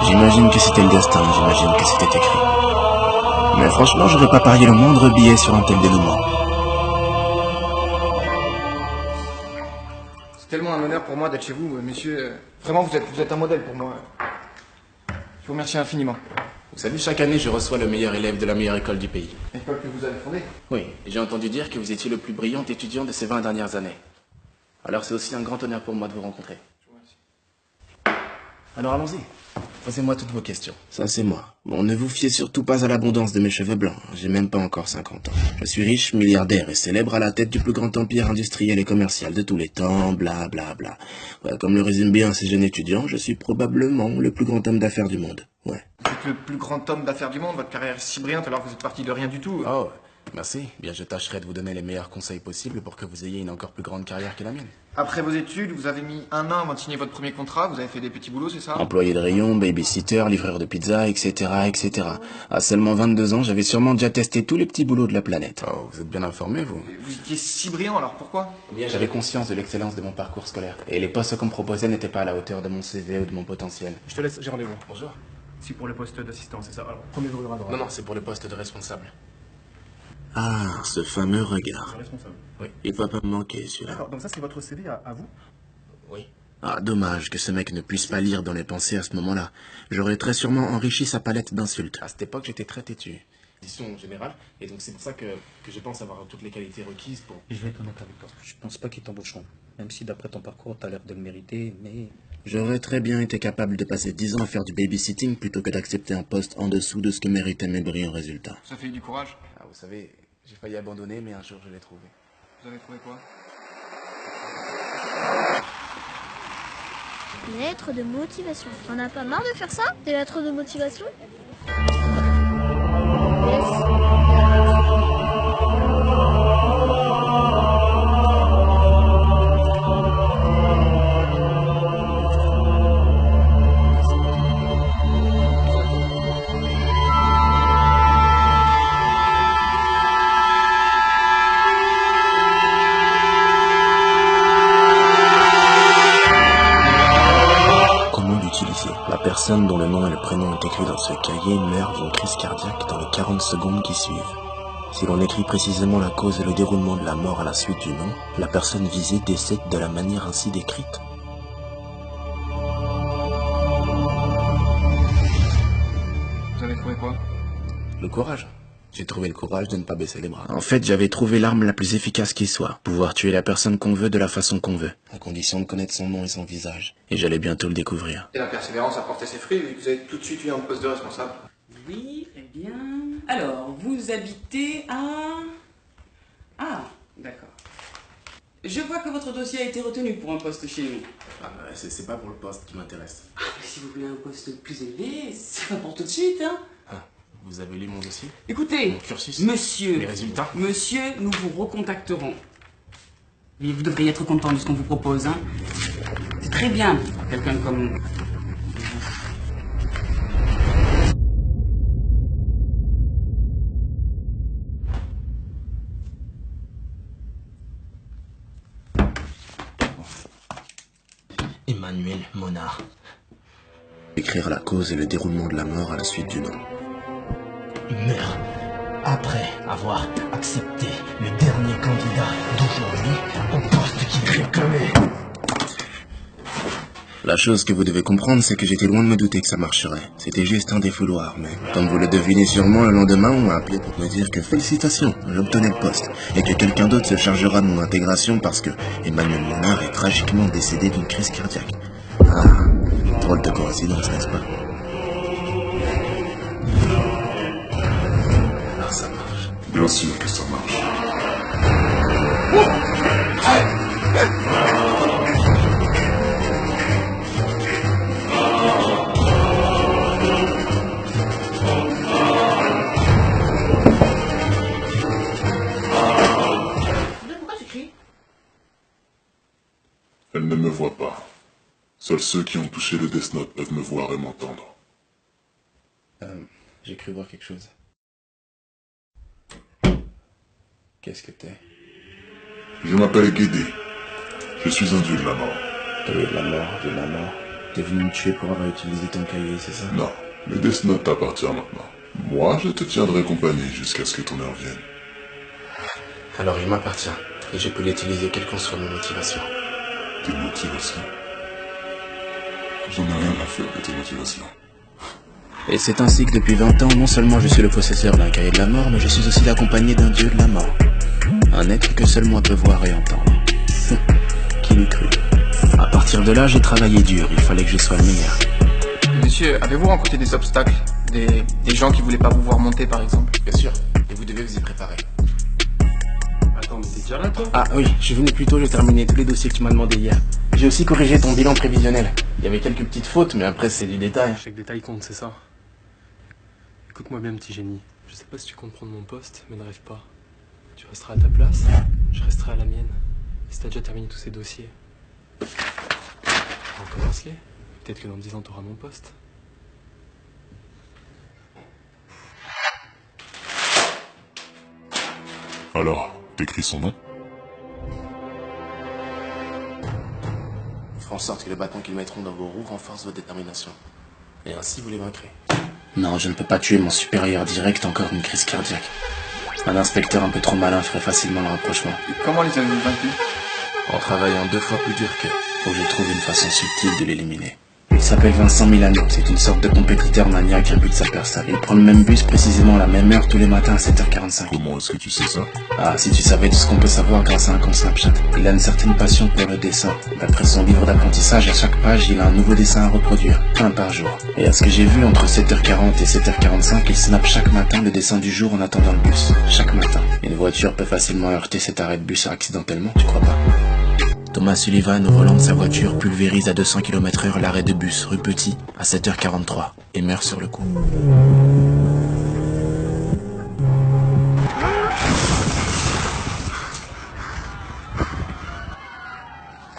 J'imagine que c'était le destin, j'imagine que c'était écrit. Mais franchement, j'aurais pas parié le moindre billet sur un tel dénouement. C'est tellement un honneur pour moi d'être chez vous, messieurs. Vraiment, vous êtes un modèle pour moi. Je vous remercie infiniment. Vous savez, chaque année, je reçois le meilleur élève de la meilleure école du pays. L'école que vous avez fondée? Oui, et j'ai entendu dire que vous étiez le plus brillant étudiant de ces 20 dernières années. Alors c'est aussi un grand honneur pour moi de vous rencontrer. Je vous remercie. Alors allons-y. Posez-moi toutes vos questions. Ça, c'est moi. Bon, ne vous fiez surtout pas à l'abondance de mes cheveux blancs. J'ai même pas encore 50 ans. Je suis riche, milliardaire et célèbre à la tête du plus grand empire industriel et commercial de tous les temps, bla bla bla. Ouais, comme le résume bien ces jeunes étudiants, je suis probablement le plus grand homme d'affaires du monde. Ouais. Vous êtes le plus grand homme d'affaires du monde, votre carrière est si brillante alors que vous êtes parti de rien du tout. Oh, merci. Bien, je tâcherai de vous donner les meilleurs conseils possibles pour que vous ayez une encore plus grande carrière que la mienne. Après vos études, vous avez mis 1 an avant de signer votre premier contrat, vous avez fait des petits boulots, c'est ça? Employé de rayon, babysitter, livreur de pizza, etc., etc. À seulement 22 ans, j'avais sûrement déjà testé tous les petits boulots de la planète. Oh, vous êtes bien informé, vous? Vous étiez si brillant, alors pourquoi? Bien, j'avais conscience de l'excellence de mon parcours scolaire. Et les postes qu'on me proposait n'étaient pas à la hauteur de mon CV ou de mon potentiel. Je te laisse, j'ai rendez-vous. Bonjour. Si pour le poste d'assistant, c'est ça. Alors, premier jour à droite. Non, c'est pour le poste de responsable. Ah, ce fameux regard. Responsable. Oui. Il va pas me manquer, celui-là. D'accord, donc ça c'est votre CV à vous? Oui. Ah, dommage que ce mec ne puisse pas lire dans les pensées à ce moment-là. J'aurais très sûrement enrichi sa palette d'insultes. À cette époque, j'étais très têtu. Édition générale, et donc c'est pour ça que je pense avoir toutes les qualités requises pour... Je vais être honnête avec toi. Je pense pas qu'ils t'embaucheront. Même si d'après ton parcours, t'as l'air de le mériter, mais... J'aurais très bien été capable de passer 10 ans à faire du babysitting plutôt que d'accepter un poste en dessous de ce que méritaient mes brillants résultats. Ça fait du courage. Ah, vous savez, j'ai failli abandonner, mais un jour je l'ai trouvé. Vous avez trouvé quoi? Lettre de motivation. T'en as pas marre de faire ça? Des lettres de motivation? Comment l'utiliser? La personne dont le nom et le prénom est écrit dans ce cahier meurt d'une crise cardiaque dans les 40 secondes qui suivent. Si l'on écrit précisément la cause et le déroulement de la mort à la suite du nom, la personne visée décède de la manière ainsi décrite. Vous avez trouvé quoi? Le courage. J'ai trouvé le courage de ne pas baisser les bras. En fait, j'avais trouvé l'arme la plus efficace qui soit. Pouvoir tuer la personne qu'on veut de la façon qu'on veut. À condition de connaître son nom et son visage. Et j'allais bientôt le découvrir. Et la persévérance a porté ses fruits, vu que vous avez tout de suite eu un poste de responsable. Oui, très bien. Alors, vous habitez à... Ah, d'accord. Je vois que votre dossier a été retenu pour un poste chez nous. Ah, c'est pas pour le poste qui m'intéresse. Ah, mais si vous voulez un poste plus élevé, c'est pas pour tout de suite, hein. Ah, vous avez lu mon dossier? Écoutez, Mon cursus? monsieur, Les résultats? monsieur, nous vous recontacterons. Et vous devriez être content de ce qu'on vous propose, hein. C'est très bien pour quelqu'un comme... Emmanuel Monard. Écrire la cause et le déroulement de la mort à la suite du nom. Meurt après avoir accepté le dernier candidat d'aujourd'hui au poste qu'il réclamait. La chose que vous devez comprendre, c'est que j'étais loin de me douter que ça marcherait. C'était juste un défouloir, mais comme vous le devinez sûrement, le lendemain, on m'a appelé pour me dire que félicitations, j'obtenais le poste, et que quelqu'un d'autre se chargera de mon intégration parce que Emmanuel Monard est tragiquement décédé d'une crise cardiaque. Ah, drôle de coïncidence, n'est-ce pas? Ah, ça marche. Bien sûr que ça marche. Pourquoi tu cries? Elle ne me voit pas. Seuls ceux qui ont touché le Death Note peuvent me voir et m'entendre. J'ai cru voir quelque chose. Qu'est-ce que t'es? Je m'appelle Guédé. Je suis un dieu de la mort. De la mort, de la mort. T'es venu me tuer pour avoir utilisé ton cahier, c'est ça? Non, le Death Note t'appartient maintenant. Moi, je te tiendrai compagnie jusqu'à ce que ton heure vienne. Alors il m'appartient, et je peux l'utiliser quelle qu'en soit mes motivations. Tes motivations? J'en ai rien à faire de tes motivations. Et c'est ainsi que depuis 20 ans, non seulement je suis le possesseur d'un cahier de la mort, mais je suis aussi l'accompagné d'un dieu de la mort. Un être que seul moi peux voir et entendre. Qui l'eût cru? À partir de là, j'ai travaillé dur, il fallait que je sois le meilleur. Monsieur, avez-vous rencontré des obstacles? Des gens qui voulaient pas vous voir monter, par exemple? Bien sûr, et vous devez vous y préparer. Attends, mais t'es déjà là, toi? Ah oui, je suis venu plus tôt, j'ai terminé tous les dossiers que tu m'as demandé hier. J'ai aussi corrigé ton bilan prévisionnel. Il y avait quelques petites fautes, mais après c'est du détail. Chaque détail compte, c'est ça. Écoute-moi bien, petit génie. Je sais pas si tu comptes prendre mon poste, mais ne rêve pas. Tu resteras à ta place, je resterai à la mienne. Et si t'as déjà terminé tous ces dossiers, recommence-les. Peut-être que dans 10 ans, t'auras mon poste. Alors, t'écris son nom? Faire en sorte que le bâton qu'ils mettront dans vos roues renforce votre détermination. Et ainsi vous les vaincrez. Non, je ne peux pas tuer mon supérieur direct encore d'une crise cardiaque. Un inspecteur un peu trop malin ferait facilement le rapprochement. Et comment les avez-vous vaincus? En travaillant 2 fois plus dur qu'eux, faut que je trouve une façon subtile de l'éliminer. Il s'appelle Vincent Milano, c'est une sorte de compétiteur maniaque imbu de sa personne. Il prend le même bus précisément à la même heure tous les matins à 7h45. Comment est-ce que tu sais ça? Ah, si tu savais tout ce qu'on peut savoir grâce à un compte Snapchat. Il a une certaine passion pour le dessin. D'après son livre d'apprentissage, à chaque page, il a un nouveau dessin à reproduire, un par jour. Et à ce que j'ai vu, entre 7h40 et 7h45, il snappe chaque matin le dessin du jour en attendant le bus. Chaque matin. Une voiture peut facilement heurter cet arrêt de bus accidentellement, tu crois pas? Thomas Sullivan, au volant de sa voiture, pulvérise à 200 km/h l'arrêt de bus rue Petit à 7h43 et meurt sur le coup.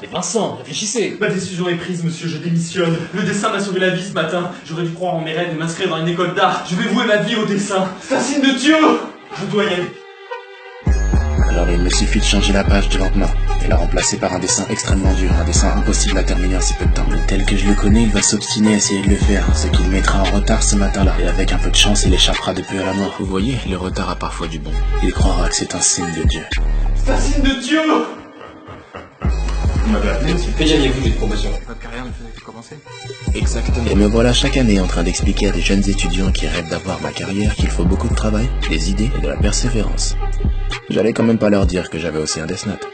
Mais Vincent, réfléchissez! Ma décision est prise, monsieur, je démissionne. Le dessin m'a sauvé la vie ce matin. J'aurais dû croire en mes rêves et m'inscrire dans une école d'art. Je vais vouer ma vie au dessin. C'est un signe de Dieu! Je dois y aller. Alors il me suffit de changer la page du lendemain et la remplacer par un dessin extrêmement dur, un dessin impossible à terminer en si peu de temps. Mais tel que je le connais, il va s'obstiner à essayer de le faire, ce qui le mettra en retard ce matin-là. Et avec un peu de chance, il échappera de peu à la mort. Vous voyez, le retard a parfois du bon. Il croira que c'est un signe de Dieu. C'est un signe de Dieu! Vous m'avez appelé aussi? Que gagnez-vous d'une promotion? Votre carrière ne faisait que commencer. Exactement. Et me voilà chaque année en train d'expliquer à des jeunes étudiants qui rêvent d'avoir ma carrière qu'il faut beaucoup de travail, des idées et de la persévérance. J'allais quand même pas leur dire que j'avais aussi un Death Note.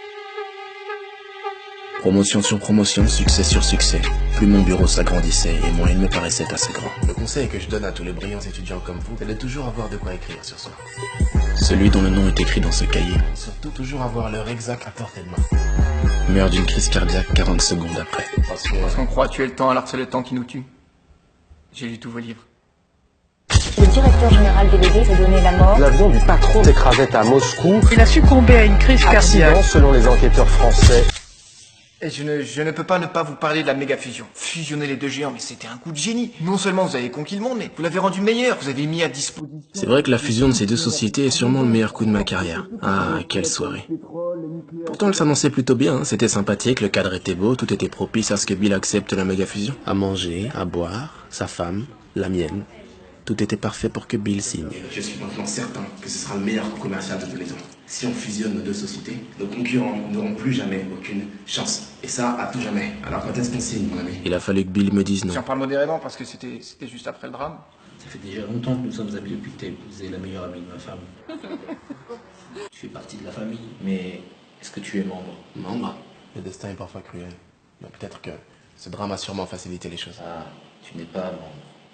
Promotion sur promotion, succès sur succès. Plus mon bureau s'agrandissait et moins il me paraissait assez grand. Le conseil que je donne à tous les brillants étudiants comme vous, c'est de toujours avoir de quoi écrire sur soi. Celui dont le nom est écrit dans ce cahier. Surtout toujours avoir l'heure exacte à portée de main. Meurt d'une crise cardiaque 40 secondes après. Parce qu'on croit tuer le temps alors que c'est le temps qui nous tue. J'ai lu tous vos livres. Le directeur général délégué s'est donné la mort. L'avion du patron s'écrasait à Moscou. Il a succombé à une crise cardiaque. Accident selon les enquêteurs français. Et je ne peux pas ne pas vous parler de la méga fusion. Fusionner les deux géants, mais c'était un coup de génie. Non seulement vous avez conquis le monde, mais vous l'avez rendu meilleur. Vous avez mis à disposition... C'est vrai que la fusion de ces deux sociétés est sûrement le meilleur coup de ma carrière. Ah, quelle soirée. Pourtant, elle s'annonçait plutôt bien, hein. C'était sympathique, le cadre était beau, tout était propice à ce que Bill accepte la méga fusion. À manger, à boire, sa femme, la mienne. Tout était parfait pour que Bill signe. Je suis maintenant certain que ce sera le meilleur coup commercial de tous les temps. Si on fusionne nos deux sociétés, nos concurrents n'auront plus jamais aucune chance. Et ça, à tout jamais. Alors quand est-ce qu'on signe, mon ami? Il a fallu que Bill me dise non. J'en parle modérément parce que c'était juste après le drame. Ça fait déjà longtemps que nous sommes amis depuis que t'as épousé la meilleure amie de ma femme. Tu fais partie de la famille, mais est-ce que tu es membre? Membre? Le destin est parfois cruel. Mais peut-être que ce drame a sûrement facilité les choses. Ah, tu n'es pas membre.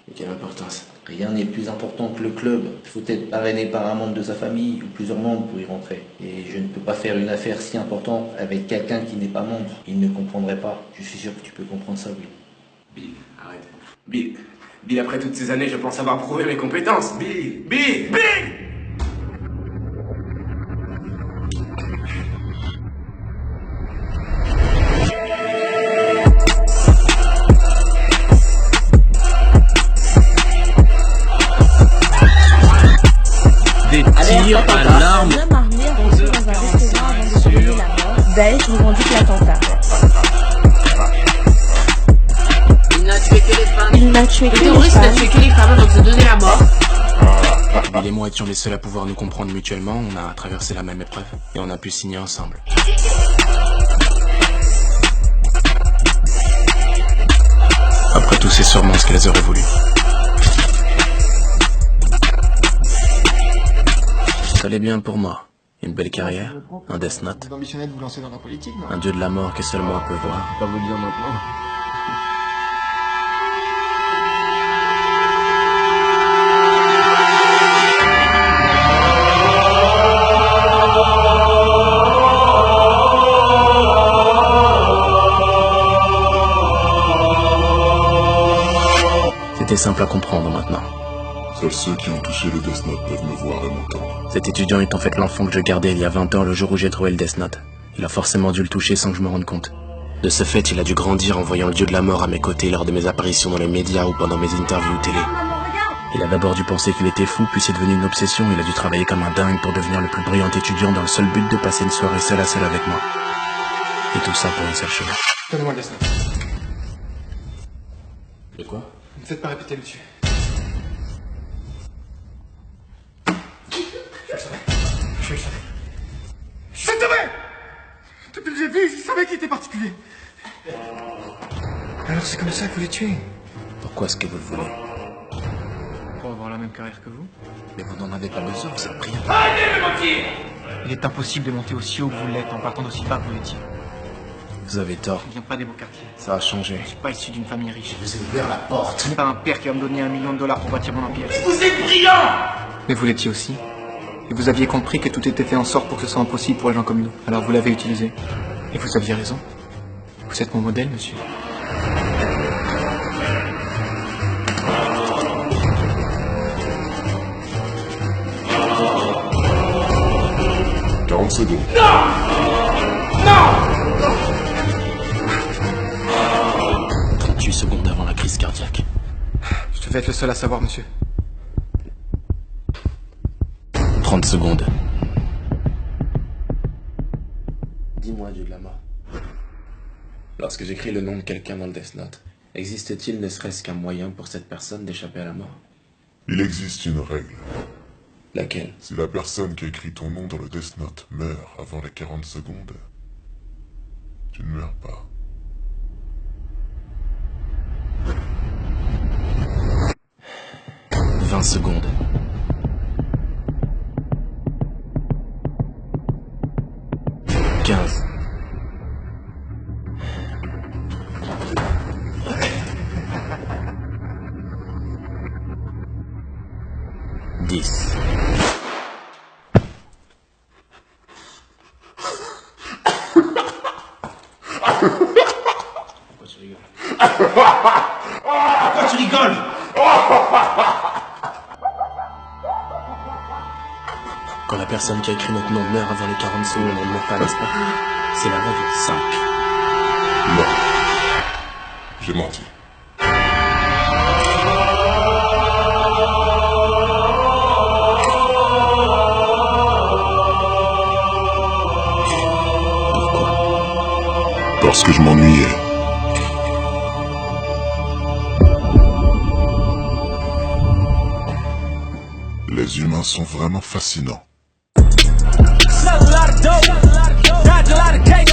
Et quelle importance? Rien n'est plus important que le club. Il faut être parrainé par un membre de sa famille ou plusieurs membres pour y rentrer. Et je ne peux pas faire une affaire si importante avec quelqu'un qui n'est pas membre. Il ne comprendrait pas. Je suis sûr que tu peux comprendre ça, Bill. Bill, arrête. Bill, après toutes ces années, je pense avoir prouvé mes compétences. Bill! Tirs à l'arme. Daesh revendique l'attentat. a tué Le que les terroriste n'a femmes. tué que les femmes avant de se donner la mort. Bill et moi étions les seuls à pouvoir nous comprendre mutuellement, on a traversé la même épreuve, et on a pu signer ensemble. Après tout, c'est sûrement ce qu'elles auraient voulu. Ça allait bien pour moi. Une belle carrière, un Death Note, Vous ambitionnez de vous lancer dans la politique, non? un dieu de la mort que seul moi peux voir. Pas vous le dire maintenant. C'était simple à comprendre maintenant. Seuls ceux qui ont touché le Death Note peuvent me voir et m'entendre. Cet étudiant est en fait l'enfant que je gardais il y a 20 ans le jour où j'ai trouvé le Death Note. Il a forcément dû le toucher sans que je me rende compte. De ce fait, il a dû grandir en voyant le dieu de la mort à mes côtés lors de mes apparitions dans les médias ou pendant mes interviews télé. Il a d'abord dû penser qu'il était fou, puis c'est devenu une obsession. Il a dû travailler comme un dingue pour devenir le plus brillant étudiant dans le seul but de passer une soirée seul à seul avec moi. Et tout ça pour une seule chose. Donnez-moi le Death Note. De quoi? Ne me faites pas répéter, monsieur. Je le savais. Je le savais. Depuis que j'ai vu, je savais qu'il était particulier. Alors c'est comme ça que vous les tuez? Pourquoi est-ce que vous le voulez? Pour avoir la même carrière que vous? Mais vous n'en avez pas besoin, vous avez pris. Il est impossible de monter aussi haut que vous l'êtes en partant d'aussi bas que vous l'étiez. Vous avez tort. Je ne viens pas des beaux quartiers. Ça a changé. Je suis pas issu d'une famille riche. Je vous ai ouvert la porte. Ce n'est pas un père qui va me donner $1 million pour bâtir mon empire. Vous êtes brillant! Mais vous l'étiez aussi. Et vous aviez compris que tout était fait en sorte pour que ce soit impossible pour les gens comme nous. Alors vous l'avez utilisé. Et vous aviez raison. Vous êtes mon modèle, monsieur. « 40 secondes. » 38 secondes avant la crise cardiaque. Je devais être le seul à savoir, monsieur. 30 secondes. Dis-moi, dieu de la mort. Lorsque j'écris le nom de quelqu'un dans le Death Note, existe-t-il ne serait-ce qu'un moyen pour cette personne d'échapper à la mort? Il existe une règle. Laquelle? Si la personne qui a écrit ton nom dans le Death Note meurt avant les 40 secondes, tu ne meurs pas. « 20 secondes. 15. 10. Pourquoi tu rigoles? Pourquoi tu rigoles? Quand la personne qui a écrit notre nom meurt avant les 40 secondes, on ne meurt pas, n'est-ce pas? C'est la règle 5. Non. J'ai menti. Pourquoi? Parce que je m'ennuyais. Les humains sont vraiment fascinants. Sell a lot of dope, dodge a lot of cakes.